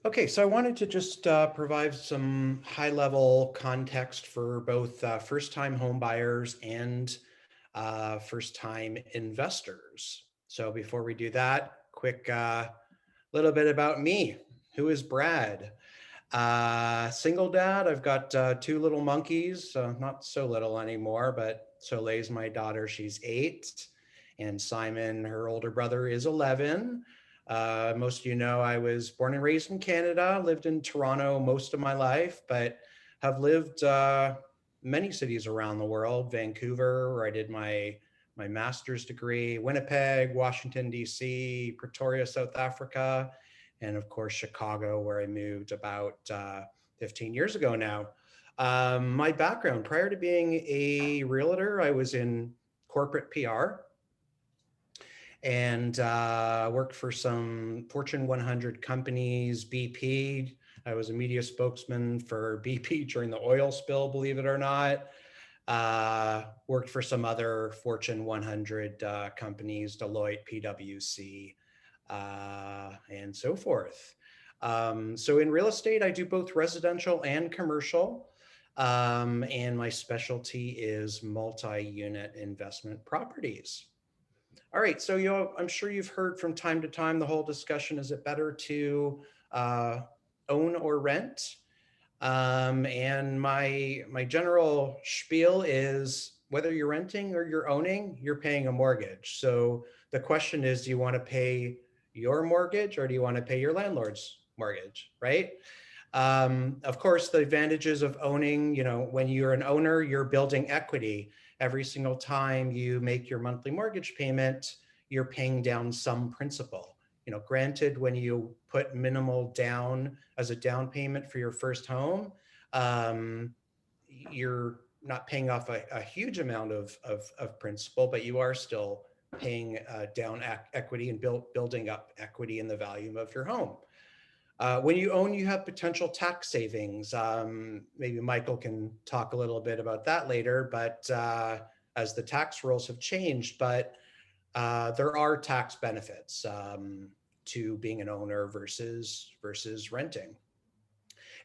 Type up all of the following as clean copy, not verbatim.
Okay, so I wanted to just provide some high-level context for both first-time home buyers and first-time investors. So before we do that, quick little bit about me. Who is Brad? Single dad. I've got two little monkeys, not so little anymore, but Soleil's my daughter. She's 8, and Simon, her older brother, is 11. Most of you know I was born and raised in Canada, lived in Toronto most of my life, but have lived many cities around the world. Vancouver, where I did my master's degree, Winnipeg, Washington, D.C., Pretoria, South Africa, and of course, Chicago, where I moved about 15 years ago now. My background prior to being a realtor, I was in corporate PR and worked for some Fortune 100 companies, BP. I was a media spokesman for BP during the oil spill, believe it or not. Worked for some other Fortune 100 companies, Deloitte, PwC, and so forth. So in real estate, I do both residential and commercial. And my specialty is multi-unit investment properties. All right, so I'm sure you've heard from time to time the whole discussion, is it better to uh, own or rent? And my general spiel is whether you're renting or you're owning, you're paying a mortgage. So the question is, do you want to pay your mortgage or do you want to pay your landlord's mortgage, right? Of course, the advantages of owning, when you're an owner, you're building equity. Every single time you make your monthly mortgage payment, you're paying down some principal. Granted, when you put minimal down as a down payment for your first home, you're not paying off a huge amount of principal, but you are still paying down equity and building up equity in the value of your home. When you own, you have potential tax savings. Maybe Michael can talk a little bit about that later, but as the tax rules have changed, but there are tax benefits to being an owner versus renting.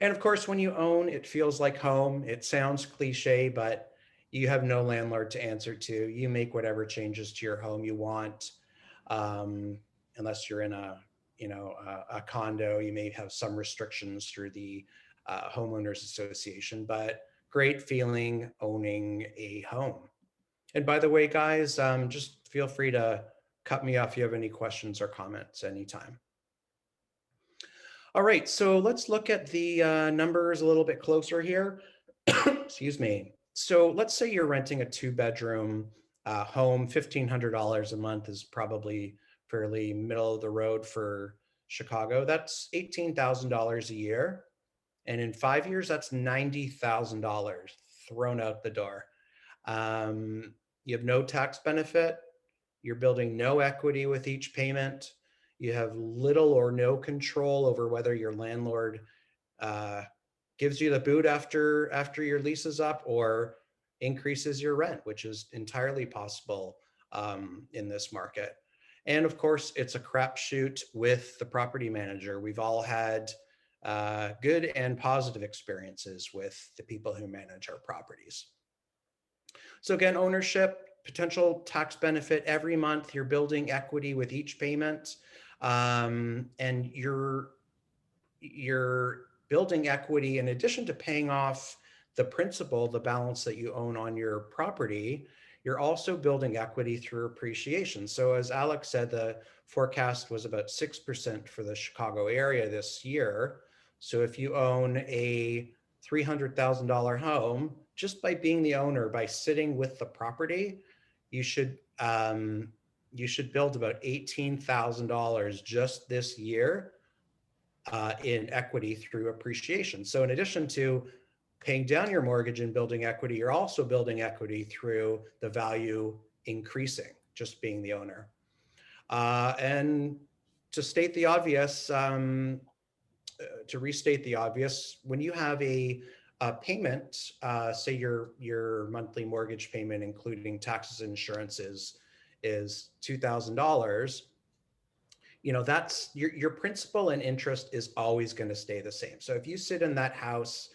And of course, when you own, it feels like home. It sounds cliche, but you have no landlord to answer to. You make whatever changes to your home you want, unless you're in a condo. You may have some restrictions through the homeowners association, but great feeling owning a home. And by the way, guys, just feel free to cut me off if you have any questions or comments anytime. All right, so let's look at the numbers a little bit closer here. Excuse me. So let's say you're renting a 2-bedroom home. $1,500 a month is probably fairly middle of the road for Chicago. That's $18,000 a year. And in 5 years, that's $90,000 thrown out the door. You have no tax benefit. You're building no equity with each payment. You have little or no control over whether your landlord gives you the boot after your lease is up or increases your rent, which is entirely possible in this market. And of course, it's a crapshoot with the property manager. We've all had good and positive experiences with the people who manage our properties. So again, ownership, potential tax benefit every month. You're building equity with each payment, and you're building equity in addition to paying off the principal, the balance that you own on your property. You're also building equity through appreciation. So as Alex said, the forecast was about 6% for the Chicago area this year. So if you own a $300,000 home, just by being the owner, by sitting with the property, you should build about $18,000 just this year in equity through appreciation. So in addition to paying down your mortgage and building equity, you're also building equity through the value increasing, just being the owner. And to state the obvious, to restate the obvious, when you have a payment, say your monthly mortgage payment, including taxes and insurance, is $2,000, that's your principal and interest is always going to stay the same. So if you sit in that house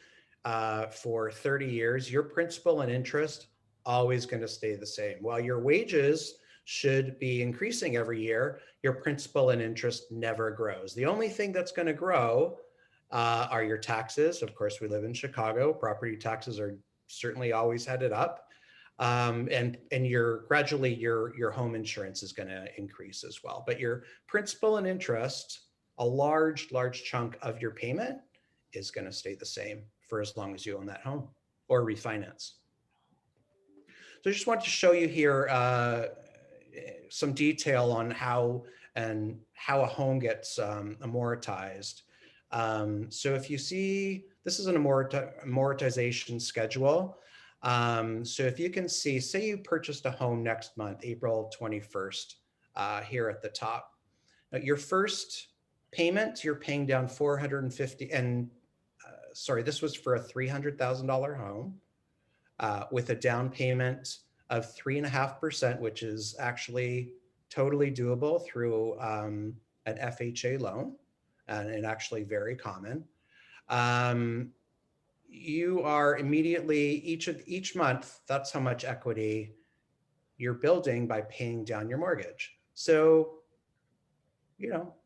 for 30 years, your principal and interest always going to stay the same. While your wages should be increasing every year, your principal and interest never grows. The only thing that's going to grow are your taxes. Of course, we live in Chicago. Property taxes are certainly always headed up. And your home insurance is going to increase as well. But your principal and interest, a large chunk of your payment is going to stay the same for as long as you own that home or refinance. So I just want to show you here some detail on how a home gets amortized. So if you see, this is an amortization schedule. So if you can see, say you purchased a home next month, April 21st, here at the top. Now, your first payment, you're paying down 450, and sorry, this was for a $300,000 home with a down payment of 3.5%, which is actually totally doable through an FHA loan, and actually very common. You are immediately, each month, that's how much equity you're building by paying down your mortgage. So,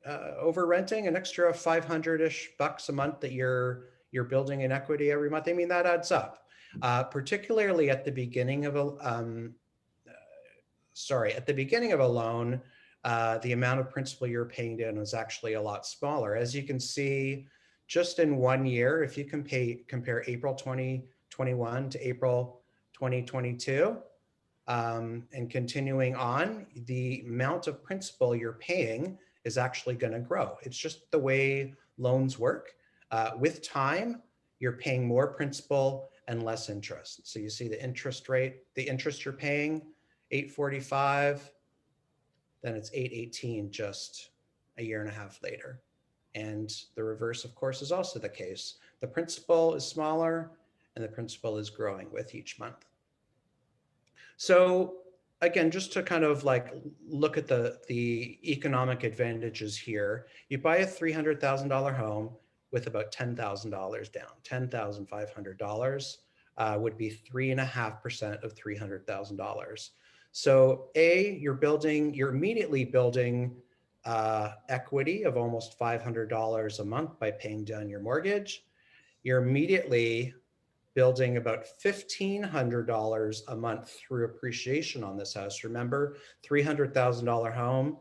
over renting an extra 500-ish bucks a month that you're building in equity every month, I mean, that adds up. Particularly at the beginning of a loan, the amount of principal you're paying down is actually a lot smaller. As you can see, just in 1 year, if you compare April 2021 to April 2022, and continuing on, the amount of principal you're paying is actually going to grow. It's just the way loans work. With time, you're paying more principal and less interest. So you see the interest rate, the interest you're paying, 845, then it's 818 just a year and a half later. And the reverse, of course, is also the case. The principal is smaller and the principal is growing with each month. So again, just to kind of like look at the economic advantages here, you buy a $300,000 home with about $10,000 down. $10,500 would be 3.5% of $300,000. So you're immediately building equity of almost $500 a month by paying down your mortgage. You're immediately building about $1,500 a month through appreciation on this house. Remember, $300,000 home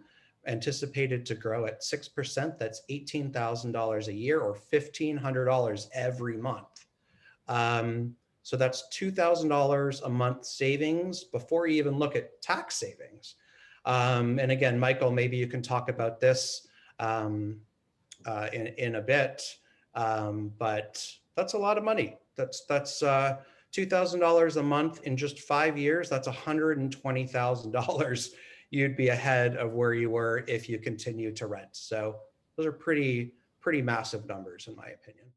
anticipated to grow at 6%. That's $18,000 a year or $1,500 every month. So that's $2,000 a month savings before you even look at tax savings. And again, Michael, maybe you can talk about this in a bit, but that's a lot of money. That's $2,000 a month in just 5 years. That's $120,000 you'd be ahead of where you were if you continue to rent. So those are pretty massive numbers in my opinion.